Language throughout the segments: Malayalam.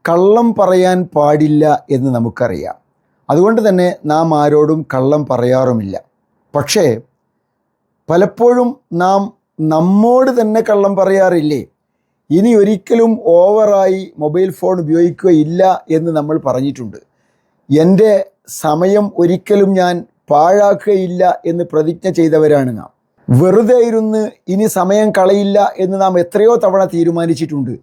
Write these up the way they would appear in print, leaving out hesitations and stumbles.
കള്ളം പറയാൻ പാടില്ല എന്ന് നമുക്കറിയാം. അതുകൊണ്ട് തന്നെ നാം ആരോടും കള്ളം പറയാറുമില്ല. പക്ഷേ പലപ്പോഴും നാം നമ്മോട് തന്നെ കള്ളം പറയാറില്ലേ? ഇനി ഒരിക്കലും ഓവറായി മൊബൈൽ ഫോൺ ഉപയോഗിക്കുകയില്ല എന്ന് നമ്മൾ പറഞ്ഞിട്ടുണ്ട്. എൻ്റെ സമയം ഒരിക്കലും ഞാൻ പാഴാക്കുകയില്ല എന്ന് പ്രതിജ്ഞ ചെയ്തവരാണ് നാം. വെറുതെ ഇരുന്ന് ഇനി സമയം കളയില്ല എന്ന് നാം എത്രയോ തവണ തീരുമാനിച്ചിട്ടുണ്ട്.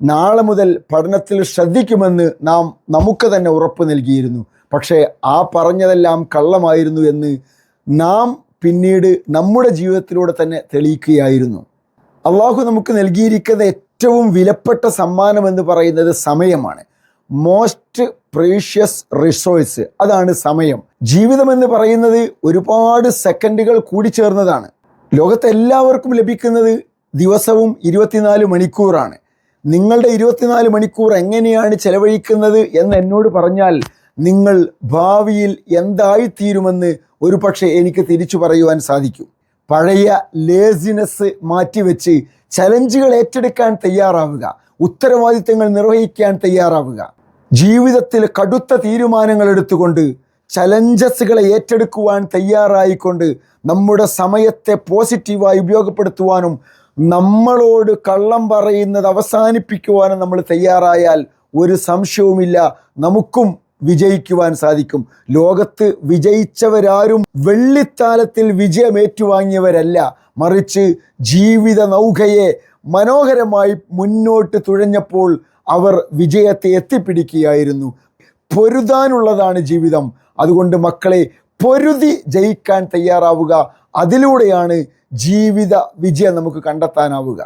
നാളെ മുതൽ പഠനത്തിൽ ശ്രദ്ധിക്കുമെന്ന് നാം നമുക്ക് തന്നെ ഉറപ്പ് നൽകിയിരുന്നു. പക്ഷേ ആ പറഞ്ഞതെല്ലാം കള്ളമായിരുന്നു എന്ന് നാം പിന്നീട് നമ്മുടെ ജീവിതത്തിലൂടെ തന്നെ തെളിയിക്കുകയായിരുന്നു. അള്ളാഹു നമുക്ക് നൽകിയിരിക്കുന്ന ഏറ്റവും വിലപ്പെട്ട സമ്മാനം എന്ന് പറയുന്നത് സമയമാണ്. മോസ്റ്റ് പ്രീഷ്യസ് റിസോഴ്സ്, അതാണ് സമയം. ജീവിതം എന്ന് പറയുന്നത് ഒരുപാട് സെക്കൻഡുകൾ കൂടിച്ചേർന്നതാണ്. ലോകത്തെ എല്ലാവർക്കും ലഭിക്കുന്നത് ദിവസവും 24 മണിക്കൂറാണ്. നിങ്ങളുടെ 24 മണിക്കൂർ എങ്ങനെയാണ് ചെലവഴിക്കുന്നത് എന്ന് എന്നോട് പറഞ്ഞാൽ നിങ്ങൾ ഭാവിയിൽ എന്തായിത്തീരുമെന്ന് ഒരു പക്ഷേ എനിക്ക് തിരിച്ചു പറയുവാൻ സാധിക്കും. പഴയ ലേസിനെസ് മാറ്റിവെച്ച് ചലഞ്ചുകൾ ഏറ്റെടുക്കാൻ തയ്യാറാവുക, ഉത്തരവാദിത്തങ്ങൾ നിർവഹിക്കാൻ തയ്യാറാവുക. ജീവിതത്തിൽ കടുത്ത തീരുമാനങ്ങൾ എടുത്തുകൊണ്ട് ചലഞ്ചസുകളെ ഏറ്റെടുക്കുവാൻ തയ്യാറായിക്കൊണ്ട് നമ്മുടെ സമയത്തെ പോസിറ്റീവായി ഉപയോഗപ്പെടുത്തുവാനും നമ്മളോട് കള്ളം പറയുന്നത് അവസാനിപ്പിക്കുവാനും നമ്മൾ തയ്യാറായാൽ ഒരു സംശയവുമില്ല, നമുക്കും വിജയിക്കുവാൻ സാധിക്കും. ലോകത്ത് വിജയിച്ചവരാരും വെള്ളിത്താലത്തിൽ വിജയം ഏറ്റുവാങ്ങിയവരല്ല, മറിച്ച് ജീവിത നൗകയെ മനോഹരമായി മുന്നോട്ട് തുഴഞ്ഞപ്പോൾ അവർ വിജയത്തെ എത്തിപ്പിടിക്കുകയായിരുന്നു. പൊരുതാനുള്ളതാണ് ജീവിതം. അതുകൊണ്ട് മക്കളെ, പൊരുതി ജയിക്കാൻ തയ്യാറാവുക. അതിലൂടെയാണ് ജീവിത വിജയം നമുക്ക് കണ്ടെത്താനാവുക.